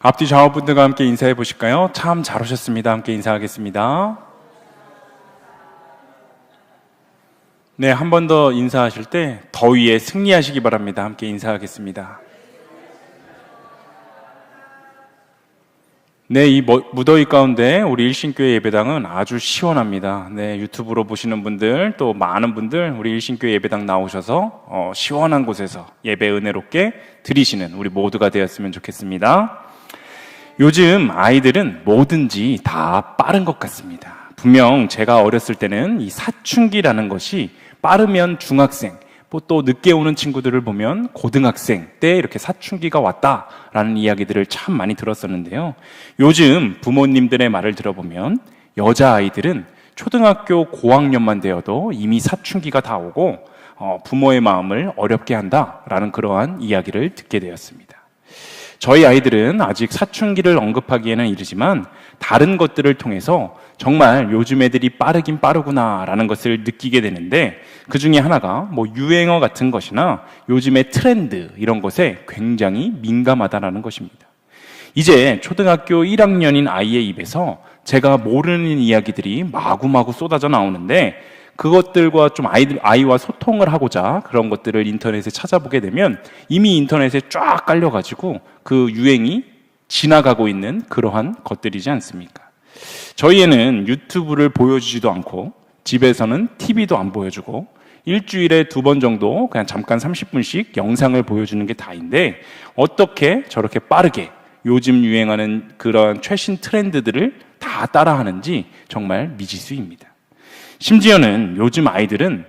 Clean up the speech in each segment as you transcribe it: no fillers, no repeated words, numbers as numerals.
앞뒤 좌우분들과 함께 인사해 보실까요? 참 잘 오셨습니다. 함께 인사하겠습니다. 네, 한 번 더 인사하실 때 더위에 승리하시기 바랍니다. 함께 인사하겠습니다. 네, 이 무더위 가운데 우리 일신교회 예배당은 아주 시원합니다. 네, 유튜브로 보시는 분들 또 많은 분들 우리 일신교회 예배당 나오셔서 시원한 곳에서 예배 은혜롭게 드리시는 우리 모두가 되었으면 좋겠습니다. 요즘 아이들은 뭐든지 다 빠른 것 같습니다. 분명 제가 어렸을 때는 이 사춘기라는 것이 빠르면 중학생, 또 늦게 오는 친구들을 보면 고등학생 때 이렇게 사춘기가 왔다라는 이야기들을 참 많이 들었었는데요. 요즘 부모님들의 말을 들어보면 여자아이들은 초등학교 고학년만 되어도 이미 사춘기가 다 오고 부모의 마음을 어렵게 한다라는 그러한 이야기를 듣게 되었습니다. 저희 아이들은 아직 사춘기를 언급하기에는 이르지만 다른 것들을 통해서 정말 요즘 애들이 빠르긴 빠르구나라는 것을 느끼게 되는데, 그 중에 하나가 유행어 같은 것이나 요즘의 트렌드 이런 것에 굉장히 민감하다라는 것입니다. 이제 초등학교 1학년인 아이의 입에서 제가 모르는 이야기들이 마구마구 쏟아져 나오는데, 그것들과 좀 아이와 소통을 하고자 그런 것들을 인터넷에 찾아보게 되면 이미 인터넷에 쫙 깔려가지고 그 유행이 지나가고 있는 그러한 것들이지 않습니까? 저희 애는 유튜브를 보여주지도 않고 집에서는 TV도 안 보여주고 일주일에 2번 정도 그냥 잠깐 30분씩 영상을 보여주는 게 다인데, 어떻게 저렇게 빠르게 요즘 유행하는 그런 최신 트렌드들을 다 따라하는지 정말 미지수입니다. 심지어는 요즘 아이들은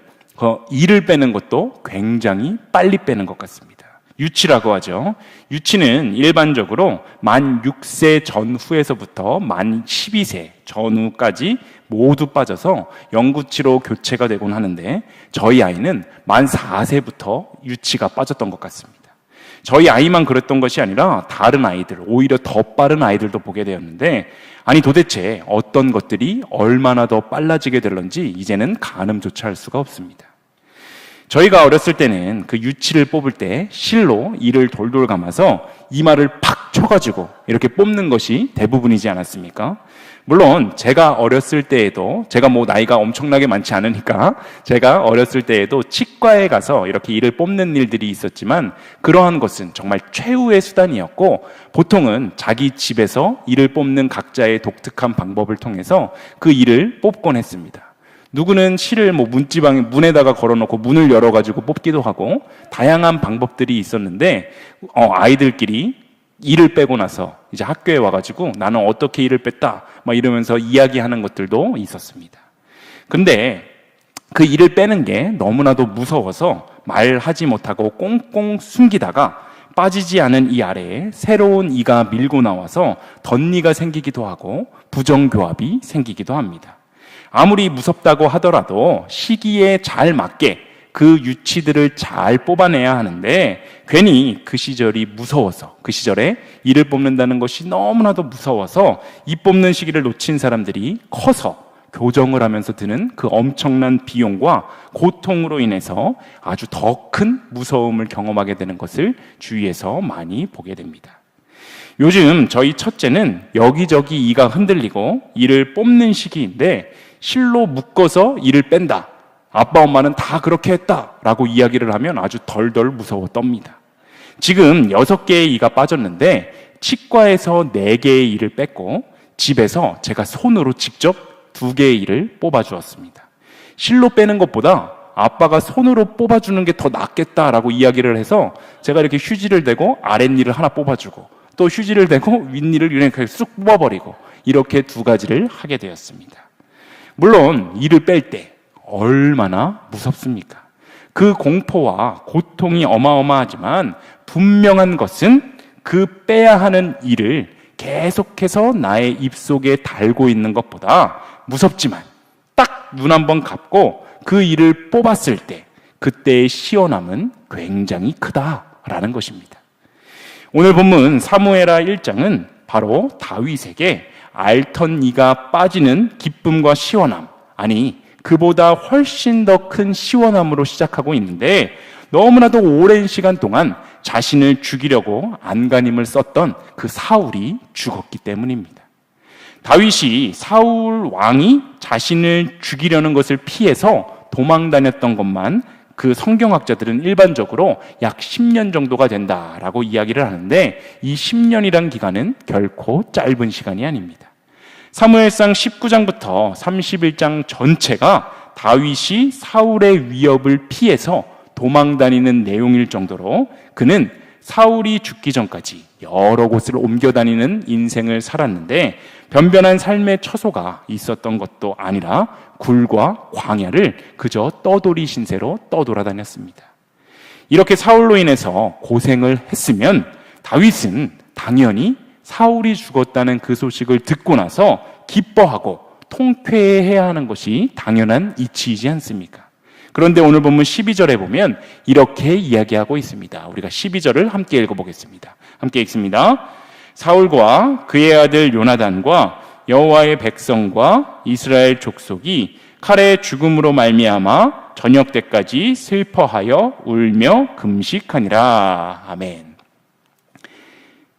이를 빼는 것도 굉장히 빨리 빼는 것 같습니다. 유치라고 하죠. 유치는 일반적으로 만 6세 전후에서부터 만 12세 전후까지 모두 빠져서 영구치로 교체가 되곤 하는데, 저희 아이는 만 4세부터 유치가 빠졌던 것 같습니다. 저희 아이만 그랬던 것이 아니라 다른 아이들, 오히려 더 빠른 아이들도 보게 되었는데, 아니 도대체 어떤 것들이 얼마나 더 빨라지게 될런지 이제는 가늠조차 할 수가 없습니다. 저희가 어렸을 때는 그 유치를 뽑을 때 실로 이를 돌돌 감아서 이마를 팍 쳐가지고 이렇게 뽑는 것이 대부분이지 않았습니까? 물론 제가 어렸을 때에도, 제가 나이가 엄청나게 많지 않으니까 제가 어렸을 때에도 치과에 가서 이렇게 이를 뽑는 일들이 있었지만, 그러한 것은 정말 최후의 수단이었고, 보통은 자기 집에서 이를 뽑는 각자의 독특한 방법을 통해서 그 이를 뽑곤 했습니다. 누구는 실을 문에다가 걸어놓고 문을 열어가지고 뽑기도 하고 다양한 방법들이 있었는데, 아이들끼리 이를 빼고 나서 이제 학교에 와가지고 나는 어떻게 이를 뺐다 이러면서 이야기하는 것들도 있었습니다. 근데 그 이를 빼는 게 너무나도 무서워서 말하지 못하고 꽁꽁 숨기다가 빠지지 않은 이 아래에 새로운 이가 밀고 나와서 덧니가 생기기도 하고 부정교합이 생기기도 합니다. 아무리 무섭다고 하더라도 시기에 잘 맞게 그 유치들을 잘 뽑아내야 하는데, 괜히 그 시절이 무서워서, 그 시절에 이를 뽑는다는 것이 너무나도 무서워서 이 뽑는 시기를 놓친 사람들이 커서 교정을 하면서 드는 그 엄청난 비용과 고통으로 인해서 아주 더 큰 무서움을 경험하게 되는 것을 주위에서 많이 보게 됩니다. 요즘 저희 첫째는 여기저기 이가 흔들리고 이를 뽑는 시기인데, 실로 묶어서 이를 뺀다, 아빠 엄마는 다 그렇게 했다라고 이야기를 하면 아주 덜덜 무서워 떱니다. 지금 6개의 이가 빠졌는데 치과에서 4개의 이를 뺐고 집에서 제가 손으로 직접 2개의 이를 뽑아주었습니다. 실로 빼는 것보다 아빠가 손으로 뽑아주는 게 더 낫겠다라고 이야기를 해서 제가 이렇게 휴지를 대고 아랫니를 하나 뽑아주고 또 휴지를 대고 윗니를 이렇게 쑥 뽑아버리고 이렇게 2가지를 하게 되었습니다. 물론 이를 뺄 때 얼마나 무섭습니까? 그 공포와 고통이 어마어마하지만 분명한 것은 그 빼야 하는 이를 계속해서 나의 입속에 달고 있는 것보다 무섭지만, 딱 눈 한번 감고 그 이를 뽑았을 때 그때의 시원함은 굉장히 크다라는 것입니다. 오늘 본문 사무엘하 1장은 바로 다윗에게 앓던 이가 빠지는 기쁨과 시원함, 아니 그보다 훨씬 더 큰 시원함으로 시작하고 있는데, 너무나도 오랜 시간 동안 자신을 죽이려고 안간힘을 썼던 그 사울이 죽었기 때문입니다. 다윗이 사울 왕이 자신을 죽이려는 것을 피해서 도망 다녔던 것만 그 성경학자들은 일반적으로 약 10년 정도가 된다라고 이야기를 하는데, 이 10년이란 기간은 결코 짧은 시간이 아닙니다. 사무엘상 19장부터 31장 전체가 다윗이 사울의 위협을 피해서 도망 다니는 내용일 정도로 그는 사울이 죽기 전까지 여러 곳을 옮겨 다니는 인생을 살았는데, 변변한 삶의 처소가 있었던 것도 아니라 굴과 광야를 그저 떠돌이 신세로 떠돌아다녔습니다. 이렇게 사울로 인해서 고생을 했으면 다윗은 당연히 사울이 죽었다는 그 소식을 듣고 나서 기뻐하고 통쾌해야 하는 것이 당연한 이치이지 않습니까? 그런데 오늘 본문 12절에 보면 이렇게 이야기하고 있습니다. 우리가 12절을 함께 읽어보겠습니다. 함께 읽습니다. 사울과 그의 아들 요나단과 여호와의 백성과 이스라엘 족속이 칼의 죽음으로 말미암아 저녁 때까지 슬퍼하여 울며 금식하니라. 아멘.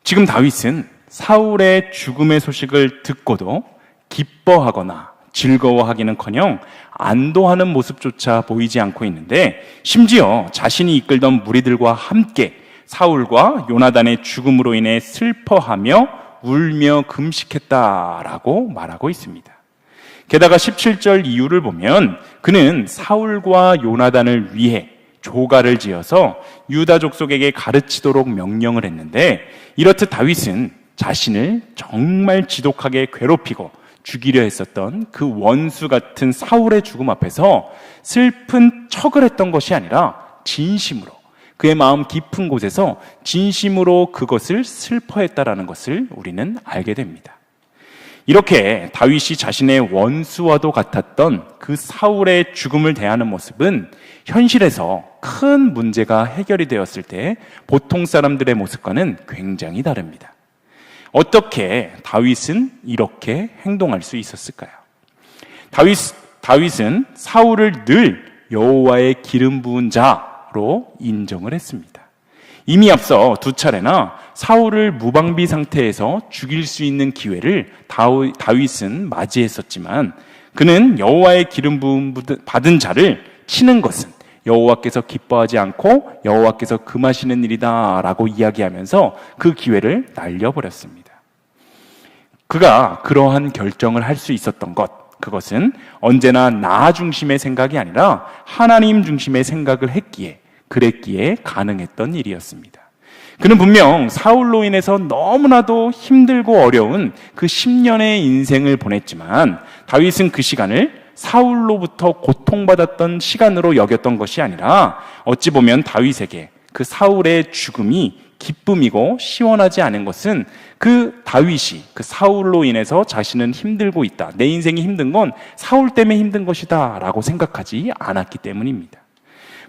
지금 다윗은 사울의 죽음의 소식을 듣고도 기뻐하거나 즐거워하기는커녕 안도하는 모습조차 보이지 않고 있는데, 심지어 자신이 이끌던 무리들과 함께 사울과 요나단의 죽음으로 인해 슬퍼하며 울며 금식했다라고 말하고 있습니다. 게다가 17절 이유를 보면 그는 사울과 요나단을 위해 조가를 지어서 유다 족속에게 가르치도록 명령을 했는데, 이렇듯 다윗은 자신을 정말 지독하게 괴롭히고 죽이려 했었던 그 원수 같은 사울의 죽음 앞에서 슬픈 척을 했던 것이 아니라 진심으로, 그의 마음 깊은 곳에서 진심으로 그것을 슬퍼했다라는 것을 우리는 알게 됩니다. 이렇게 다윗이 자신의 원수와도 같았던 그 사울의 죽음을 대하는 모습은 현실에서 큰 문제가 해결이 되었을 때 보통 사람들의 모습과는 굉장히 다릅니다. 어떻게 다윗은 이렇게 행동할 수 있었을까요? 다윗은 사울을 늘 여호와의 기름 부은 자로 인정을 했습니다. 이미 앞서 두 차례나 사울을 무방비 상태에서 죽일 수 있는 기회를 다윗은 맞이했었지만, 그는 여호와의 기름 부음 받은 자를 치는 것은 여호와께서 기뻐하지 않고 여호와께서 금하시는 일이다라고 이야기하면서 그 기회를 날려버렸습니다. 그가 그러한 결정을 할 수 있었던 것, 그것은 언제나 나 중심의 생각이 아니라 하나님 중심의 생각을 그랬기에 가능했던 일이었습니다. 그는 분명 사울로 인해서 너무나도 힘들고 어려운 그 10년의 인생을 보냈지만, 다윗은 그 시간을 사울로부터 고통받았던 시간으로 여겼던 것이 아니라 어찌 보면 다윗에게 그 사울의 죽음이 기쁨이고 시원하지 않은 것은 그 다윗이 그 사울로 인해서 자신은 힘들고 있다, 내 인생이 힘든 건 사울 때문에 힘든 것이다 라고 생각하지 않았기 때문입니다.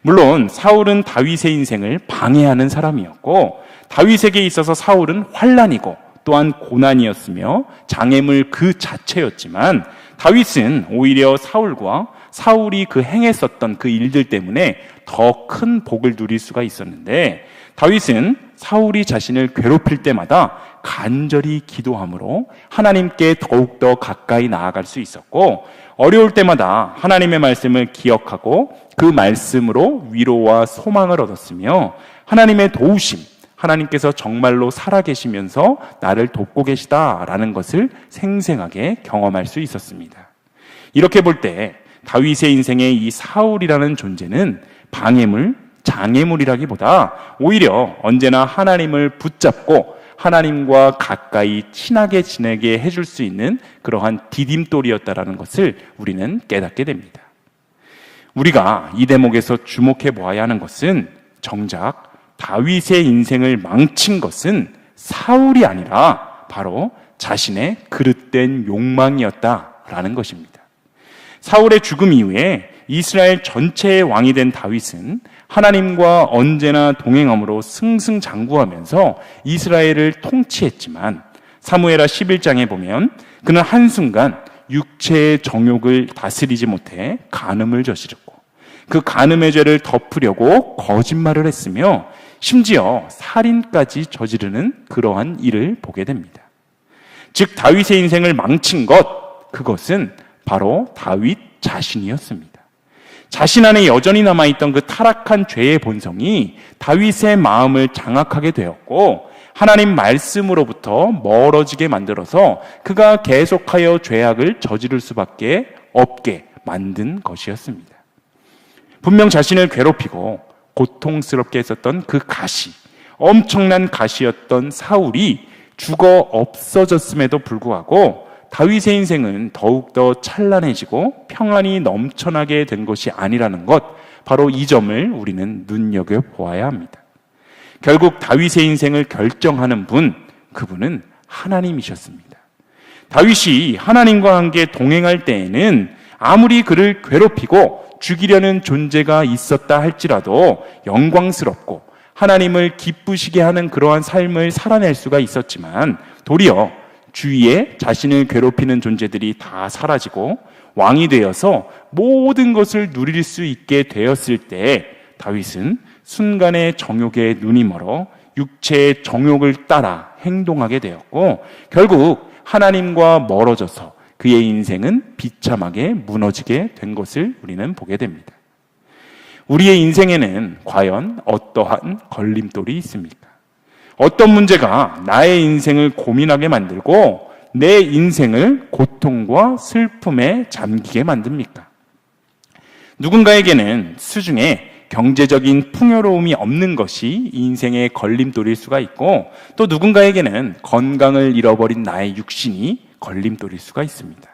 물론 사울은 다윗의 인생을 방해하는 사람이었고, 다윗에게 있어서 사울은 환난이고 또한 고난이었으며 장애물 그 자체였지만, 다윗은 오히려 사울과 사울이 그 행했었던 그 일들 때문에 더 큰 복을 누릴 수가 있었는데, 다윗은 사울이 자신을 괴롭힐 때마다 간절히 기도함으로 하나님께 더욱더 가까이 나아갈 수 있었고, 어려울 때마다 하나님의 말씀을 기억하고 그 말씀으로 위로와 소망을 얻었으며, 하나님의 도우심, 하나님께서 정말로 살아계시면서 나를 돕고 계시다라는 것을 생생하게 경험할 수 있었습니다. 이렇게 볼 때 다윗의 인생에 이 사울이라는 존재는 방해물, 장애물이라기보다 오히려 언제나 하나님을 붙잡고 하나님과 가까이 친하게 지내게 해줄 수 있는 그러한 디딤돌이었다라는 것을 우리는 깨닫게 됩니다. 우리가 이 대목에서 주목해 보아야 하는 것은 정작 다윗의 인생을 망친 것은 사울이 아니라 바로 자신의 그릇된 욕망이었다라는 것입니다. 사울의 죽음 이후에 이스라엘 전체의 왕이 된 다윗은 하나님과 언제나 동행함으로 승승장구하면서 이스라엘을 통치했지만, 사무엘하 11장에 보면 그는 한순간 육체의 정욕을 다스리지 못해 간음을 저지르고 그 간음의 죄를 덮으려고 거짓말을 했으며 심지어 살인까지 저지르는 그러한 일을 보게 됩니다. 즉 다윗의 인생을 망친 그것은 바로 다윗 자신이었습니다. 자신 안에 여전히 남아있던 그 타락한 죄의 본성이 다윗의 마음을 장악하게 되었고 하나님 말씀으로부터 멀어지게 만들어서 그가 계속하여 죄악을 저지를 수밖에 없게 만든 것이었습니다. 분명 자신을 괴롭히고 고통스럽게 했었던 그 가시, 엄청난 가시였던 사울이 죽어 없어졌음에도 불구하고 다윗의 인생은 더욱더 찬란해지고 평안이 넘쳐나게 된 것이 아니라는 것, 바로 이 점을 우리는 눈여겨보아야 합니다. 결국 다윗의 인생을 결정하는 그분은 하나님이셨습니다. 다윗이 하나님과 함께 동행할 때에는 아무리 그를 괴롭히고 죽이려는 존재가 있었다 할지라도 영광스럽고 하나님을 기쁘시게 하는 그러한 삶을 살아낼 수가 있었지만 도리어 주위에 자신을 괴롭히는 존재들이 다 사라지고 왕이 되어서 모든 것을 누릴 수 있게 되었을 때 다윗은 순간의 정욕에 눈이 멀어 육체의 정욕을 따라 행동하게 되었고 결국 하나님과 멀어져서 그의 인생은 비참하게 무너지게 된 것을 우리는 보게 됩니다. 우리의 인생에는 과연 어떠한 걸림돌이 있습니까? 어떤 문제가 나의 인생을 고민하게 만들고 내 인생을 고통과 슬픔에 잠기게 만듭니까? 누군가에게는 수중에 경제적인 풍요로움이 없는 것이 인생의 걸림돌일 수가 있고 또 누군가에게는 건강을 잃어버린 나의 육신이 걸림돌일 수가 있습니다.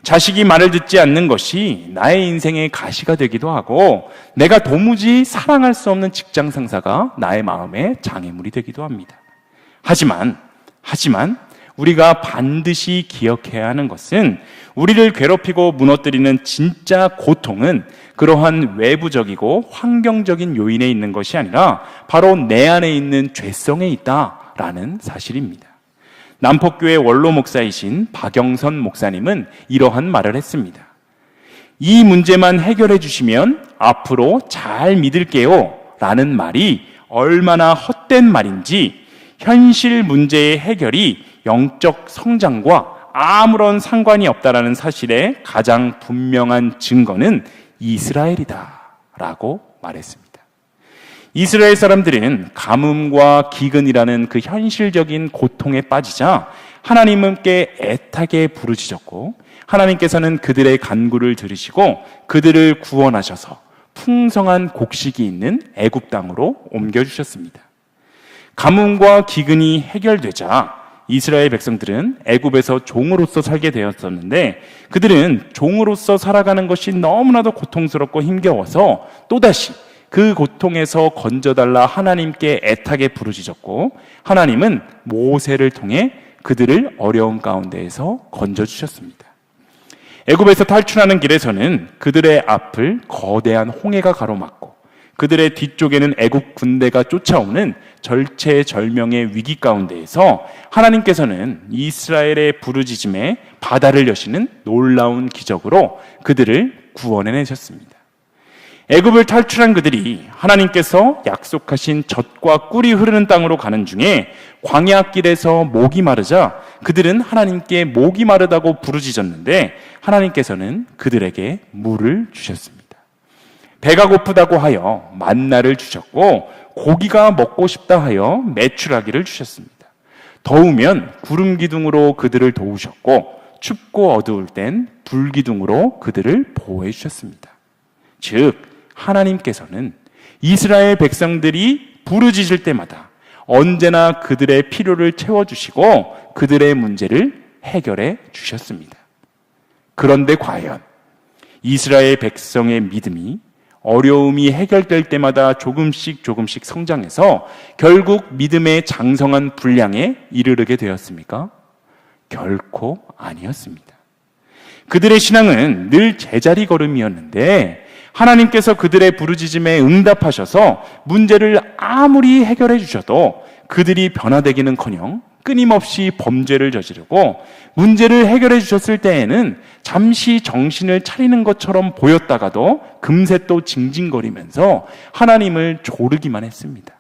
자식이 말을 듣지 않는 것이 나의 인생의 가시가 되기도 하고 내가 도무지 사랑할 수 없는 직장 상사가 나의 마음의 장애물이 되기도 합니다. 하지만 우리가 반드시 기억해야 하는 것은 우리를 괴롭히고 무너뜨리는 진짜 고통은 그러한 외부적이고 환경적인 요인에 있는 것이 아니라 바로 내 안에 있는 죄성에 있다라는 사실입니다. 남포교회 원로 목사이신 박영선 목사님은 이러한 말을 했습니다. 이 문제만 해결해 주시면 앞으로 잘 믿을게요 라는 말이 얼마나 헛된 말인지 현실 문제의 해결이 영적 성장과 아무런 상관이 없다라는 사실의 가장 분명한 증거는 이스라엘이다 라고 말했습니다. 이스라엘 사람들은 가뭄과 기근이라는 그 현실적인 고통에 빠지자 하나님께 애타게 부르짖었고 하나님께서는 그들의 간구를 들으시고 그들을 구원하셔서 풍성한 곡식이 있는 애굽 땅으로 옮겨주셨습니다. 가뭄과 기근이 해결되자 이스라엘 백성들은 애굽에서 종으로서 살게 되었었는데 그들은 종으로서 살아가는 것이 너무나도 고통스럽고 힘겨워서 또다시 그 고통에서 건져달라 하나님께 애타게 부르짖었고 하나님은 모세를 통해 그들을 어려운 가운데에서 건져주셨습니다. 애굽에서 탈출하는 길에서는 그들의 앞을 거대한 홍해가 가로막고 그들의 뒤쪽에는 애굽 군대가 쫓아오는 절체절명의 위기 가운데에서 하나님께서는 이스라엘의 부르짖음에 바다를 여시는 놀라운 기적으로 그들을 구원해내셨습니다. 애굽을 탈출한 그들이 하나님께서 약속하신 젖과 꿀이 흐르는 땅으로 가는 중에 광야길에서 목이 마르자 그들은 하나님께 목이 마르다고 부르짖었는데 하나님께서는 그들에게 물을 주셨습니다. 배가 고프다고 하여 만나를 주셨고 고기가 먹고 싶다 하여 메추라기를 주셨습니다. 더우면 구름 기둥으로 그들을 도우셨고 춥고 어두울 땐 불 기둥으로 그들을 보호해 주셨습니다. 즉 하나님께서는 이스라엘 백성들이 부르짖을 때마다 언제나 그들의 필요를 채워주시고 그들의 문제를 해결해 주셨습니다. 그런데 과연 이스라엘 백성의 믿음이 어려움이 해결될 때마다 조금씩 성장해서 결국 믿음의 장성한 분량에 이르게 되었습니까? 결코 아니었습니다. 그들의 신앙은 늘 제자리 걸음이었는데 하나님께서 그들의 부르짖음에 응답하셔서 문제를 아무리 해결해 주셔도 그들이 변화되기는커녕 끊임없이 범죄를 저지르고 문제를 해결해 주셨을 때에는 잠시 정신을 차리는 것처럼 보였다가도 금세 또 징징거리면서 하나님을 조르기만 했습니다.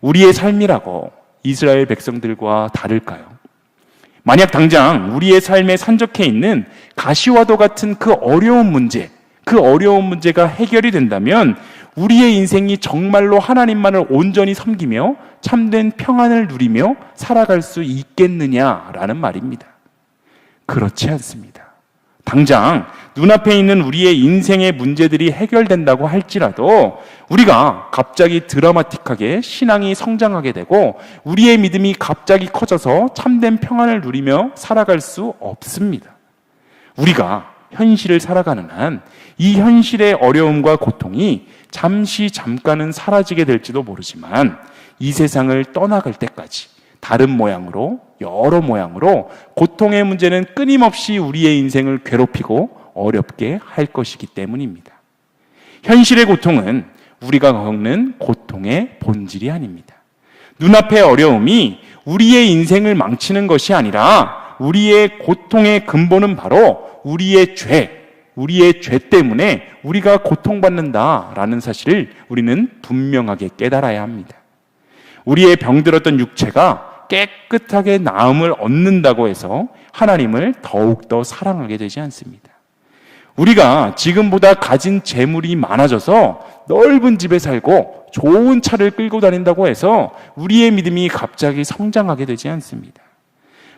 우리의 삶이라고 이스라엘 백성들과 다를까요? 만약 당장 우리의 삶에 산적해 있는 가시와도 같은 그 어려운 문제가 해결이 된다면 우리의 인생이 정말로 하나님만을 온전히 섬기며 참된 평안을 누리며 살아갈 수 있겠느냐라는 말입니다. 그렇지 않습니다. 당장 눈앞에 있는 우리의 인생의 문제들이 해결된다고 할지라도 우리가 갑자기 드라마틱하게 신앙이 성장하게 되고 우리의 믿음이 갑자기 커져서 참된 평안을 누리며 살아갈 수 없습니다. 우리가 현실을 살아가는 한 이 현실의 어려움과 고통이 잠깐은 사라지게 될지도 모르지만 이 세상을 떠나갈 때까지 다른 모양으로, 여러 모양으로 고통의 문제는 끊임없이 우리의 인생을 괴롭히고 어렵게 할 것이기 때문입니다. 현실의 고통은 우리가 겪는 고통의 본질이 아닙니다. 눈앞의 어려움이 우리의 인생을 망치는 것이 아니라 우리의 고통의 근본은 바로 우리의 죄 때문에 우리가 고통받는다라는 사실을 우리는 분명하게 깨달아야 합니다. 우리의 병들었던 육체가 깨끗하게 나음을 얻는다고 해서 하나님을 더욱더 사랑하게 되지 않습니다. 우리가 지금보다 가진 재물이 많아져서 넓은 집에 살고 좋은 차를 끌고 다닌다고 해서 우리의 믿음이 갑자기 성장하게 되지 않습니다.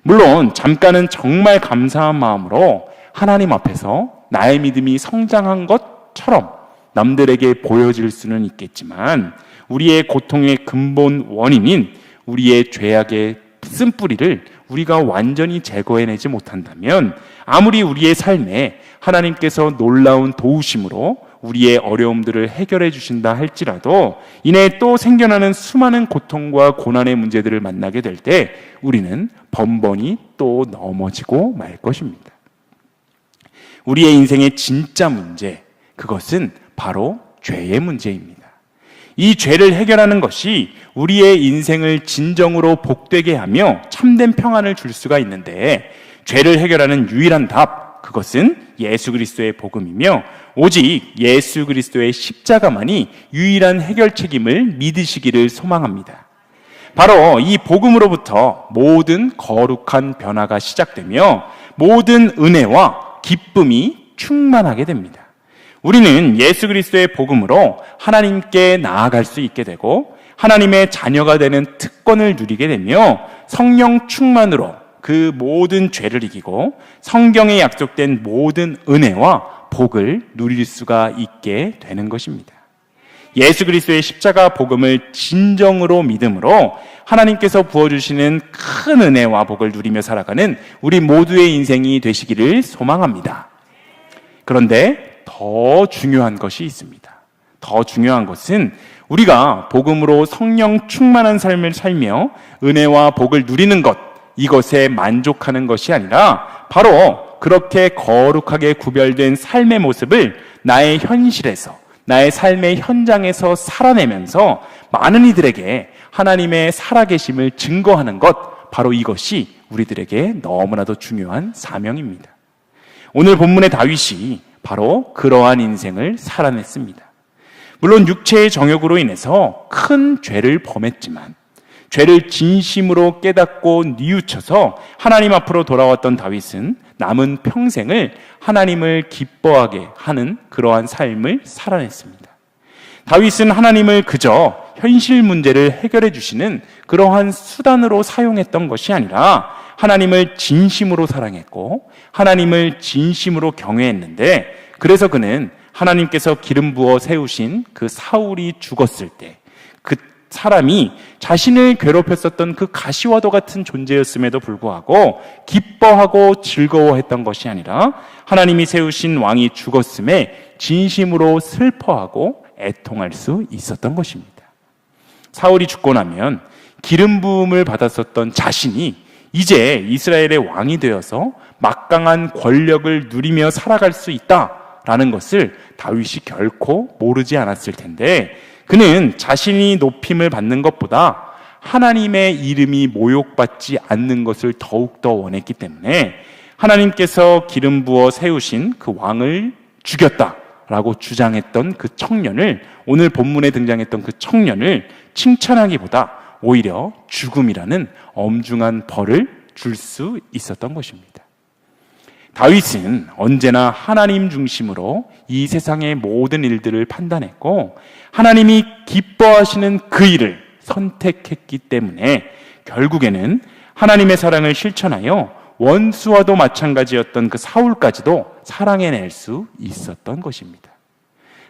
물론 잠깐은 정말 감사한 마음으로 하나님 앞에서 나의 믿음이 성장한 것처럼 남들에게 보여질 수는 있겠지만 우리의 고통의 근본 원인인 우리의 죄악의 쓴뿌리를 우리가 완전히 제거해내지 못한다면 아무리 우리의 삶에 하나님께서 놀라운 도우심으로 우리의 어려움들을 해결해 주신다 할지라도 이내 또 생겨나는 수많은 고통과 고난의 문제들을 만나게 될 때 우리는 번번이 또 넘어지고 말 것입니다. 우리의 인생의 진짜 문제, 그것은 바로 죄의 문제입니다. 이 죄를 해결하는 것이 우리의 인생을 진정으로 복되게 하며 참된 평안을 줄 수가 있는데 죄를 해결하는 유일한 답, 그것은 예수 그리스도의 복음이며 오직 예수 그리스도의 십자가만이 유일한 해결책임을 믿으시기를 소망합니다. 바로 이 복음으로부터 모든 거룩한 변화가 시작되며 모든 은혜와 기쁨이 충만하게 됩니다. 우리는 예수 그리스도의 복음으로 하나님께 나아갈 수 있게 되고 하나님의 자녀가 되는 특권을 누리게 되며 성령 충만으로 그 모든 죄를 이기고 성경에 약속된 모든 은혜와 복을 누릴 수가 있게 되는 것입니다. 예수 그리스도의 십자가 복음을 진정으로 믿음으로 하나님께서 부어주시는 큰 은혜와 복을 누리며 살아가는 우리 모두의 인생이 되시기를 소망합니다. 그런데 더 중요한 것이 있습니다. 더 중요한 것은 우리가 복음으로 성령 충만한 삶을 살며 은혜와 복을 누리는 것, 이것에 만족하는 것이 아니라 바로 그렇게 거룩하게 구별된 삶의 모습을 나의 현실에서, 나의 삶의 현장에서 살아내면서 많은 이들에게 하나님의 살아계심을 증거하는 것, 바로 이것이 우리들에게 너무나도 중요한 사명입니다. 오늘 본문의 다윗이 바로 그러한 인생을 살아냈습니다. 물론 육체의 정욕으로 인해서 큰 죄를 범했지만 죄를 진심으로 깨닫고 뉘우쳐서 하나님 앞으로 돌아왔던 다윗은 남은 평생을 하나님을 기뻐하게 하는 그러한 삶을 살아냈습니다. 다윗은 하나님을 그저 현실 문제를 해결해 주시는 그러한 수단으로 사용했던 것이 아니라 하나님을 진심으로 사랑했고 하나님을 진심으로 경외했는데, 그래서 그는 하나님께서 기름 부어 세우신 그 사울이 죽었을 때 그 사람이 자신을 괴롭혔었던 그 가시와도 같은 존재였음에도 불구하고 기뻐하고 즐거워했던 것이 아니라 하나님이 세우신 왕이 죽었음에 진심으로 슬퍼하고 애통할 수 있었던 것입니다. 사울이 죽고 나면 기름 부음을 받았었던 자신이 이제 이스라엘의 왕이 되어서 막강한 권력을 누리며 살아갈 수 있다라는 것을 다윗이 결코 모르지 않았을 텐데, 그는 자신이 높임을 받는 것보다 하나님의 이름이 모욕받지 않는 것을 더욱더 원했기 때문에 하나님께서 기름 부어 세우신 그 왕을 죽였다라고 주장했던 그 청년을, 오늘 본문에 등장했던 그 청년을 칭찬하기보다 오히려 죽음이라는 엄중한 벌을 줄 수 있었던 것입니다. 다윗은 언제나 하나님 중심으로 이 세상의 모든 일들을 판단했고 하나님이 기뻐하시는 그 일을 선택했기 때문에 결국에는 하나님의 사랑을 실천하여 원수와도 마찬가지였던 그 사울까지도 사랑해낼 수 있었던 것입니다.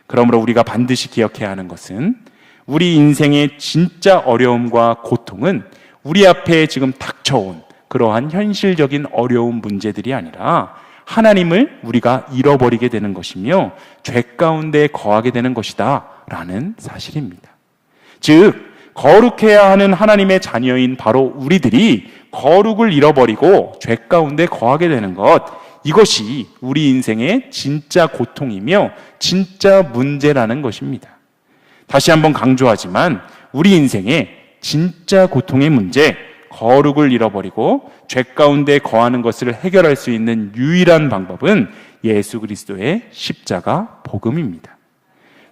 그러므로 우리가 반드시 기억해야 하는 것은 우리 인생의 진짜 어려움과 고통은 우리 앞에 지금 닥쳐온 그러한 현실적인 어려운 문제들이 아니라 하나님을 우리가 잃어버리게 되는 것이며 죄 가운데 거하게 되는 것이다 라는 사실입니다. 즉 거룩해야 하는 하나님의 자녀인 바로 우리들이 거룩을 잃어버리고 죄 가운데 거하게 되는 것, 이것이 우리 인생의 진짜 고통이며 진짜 문제라는 것입니다. 다시 한번 강조하지만 우리 인생의 진짜 고통의 문제, 거룩을 잃어버리고 죄 가운데 거하는 것을 해결할 수 있는 유일한 방법은 예수 그리스도의 십자가 복음입니다.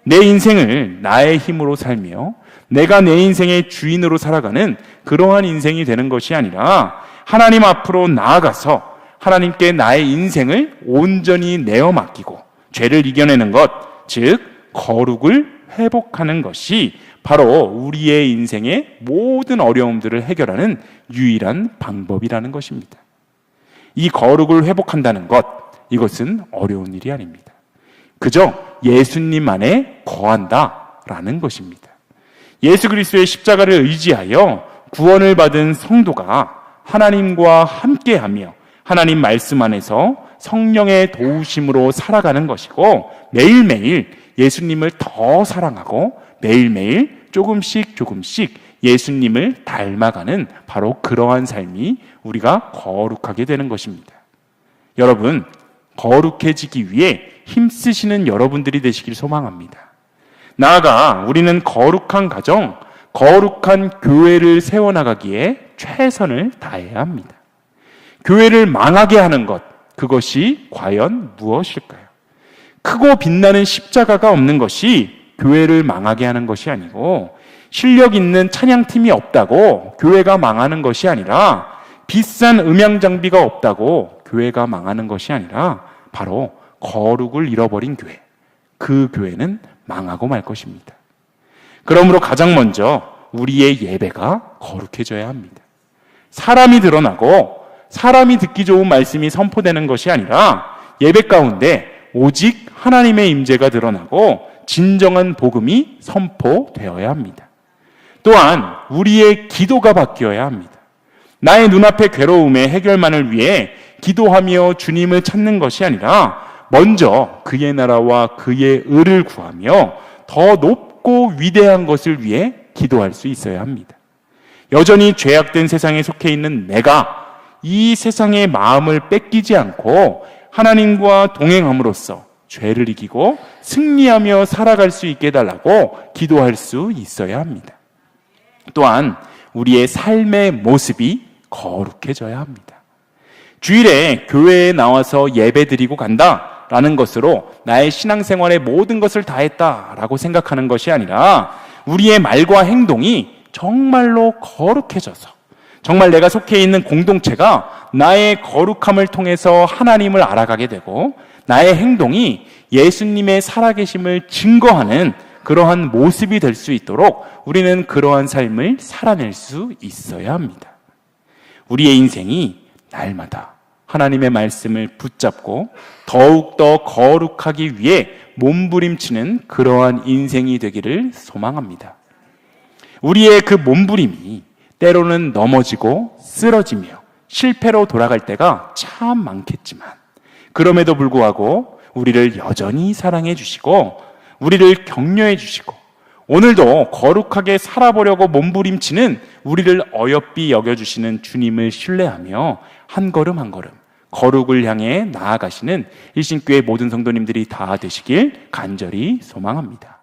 내 인생을 나의 힘으로 살며 내가 내 인생의 주인으로 살아가는 그러한 인생이 되는 것이 아니라 하나님 앞으로 나아가서 하나님께 나의 인생을 온전히 내어 맡기고 죄를 이겨내는 것, 즉 거룩을 회복하는 것이 바로 우리의 인생의 모든 어려움들을 해결하는 유일한 방법이라는 것입니다. 이 거룩을 회복한다는 것, 이것은 어려운 일이 아닙니다. 그저 예수님 안에 거한다라는 것입니다. 예수 그리스도의 십자가를 의지하여 구원을 받은 성도가 하나님과 함께하며 하나님 말씀 안에서 성령의 도우심으로 살아가는 것이고 매일매일 예수님을 더 사랑하고 매일매일 조금씩 예수님을 닮아가는 바로 그러한 삶이 우리가 거룩하게 되는 것입니다. 여러분, 거룩해지기 위해 힘쓰시는 여러분들이 되시길 소망합니다. 나아가 우리는 거룩한 가정, 거룩한 교회를 세워나가기에 최선을 다해야 합니다. 교회를 망하게 하는 것, 그것이 과연 무엇일까요? 크고 빛나는 십자가가 없는 것이 교회를 망하게 하는 것이 아니고 실력 있는 찬양팀이 없다고 교회가 망하는 것이 아니라 비싼 음향 장비가 없다고 교회가 망하는 것이 아니라 바로 거룩을 잃어버린 교회, 그 교회는 망하고 말 것입니다. 그러므로 가장 먼저 우리의 예배가 거룩해져야 합니다. 사람이 드러나고 사람이 듣기 좋은 말씀이 선포되는 것이 아니라 예배 가운데 오직 하나님의 임재가 드러나고 진정한 복음이 선포되어야 합니다. 또한 우리의 기도가 바뀌어야 합니다. 나의 눈앞의 괴로움의 해결만을 위해 기도하며 주님을 찾는 것이 아니라 먼저 그의 나라와 그의 의를 구하며 더 높고 위대한 것을 위해 기도할 수 있어야 합니다. 여전히 죄악된 세상에 속해 있는 내가 이 세상의 마음을 뺏기지 않고 하나님과 동행함으로써 죄를 이기고 승리하며 살아갈 수 있게 해달라고 기도할 수 있어야 합니다. 또한 우리의 삶의 모습이 거룩해져야 합니다. 주일에 교회에 나와서 예배드리고 간다라는 것으로 나의 신앙생활의 모든 것을 다했다라고 생각하는 것이 아니라 우리의 말과 행동이 정말로 거룩해져서 정말 내가 속해 있는 공동체가 나의 거룩함을 통해서 하나님을 알아가게 되고 나의 행동이 예수님의 살아계심을 증거하는 그러한 모습이 될 수 있도록 우리는 그러한 삶을 살아낼 수 있어야 합니다. 우리의 인생이 날마다 하나님의 말씀을 붙잡고 더욱더 거룩하기 위해 몸부림치는 그러한 인생이 되기를 소망합니다. 우리의 그 몸부림이 때로는 넘어지고 쓰러지며 실패로 돌아갈 때가 참 많겠지만 그럼에도 불구하고 우리를 여전히 사랑해 주시고 우리를 격려해 주시고 오늘도 거룩하게 살아보려고 몸부림치는 우리를 어여삐 여겨주시는 주님을 신뢰하며 한 걸음 한 걸음 거룩을 향해 나아가시는 일신교회 모든 성도님들이 다 되시길 간절히 소망합니다.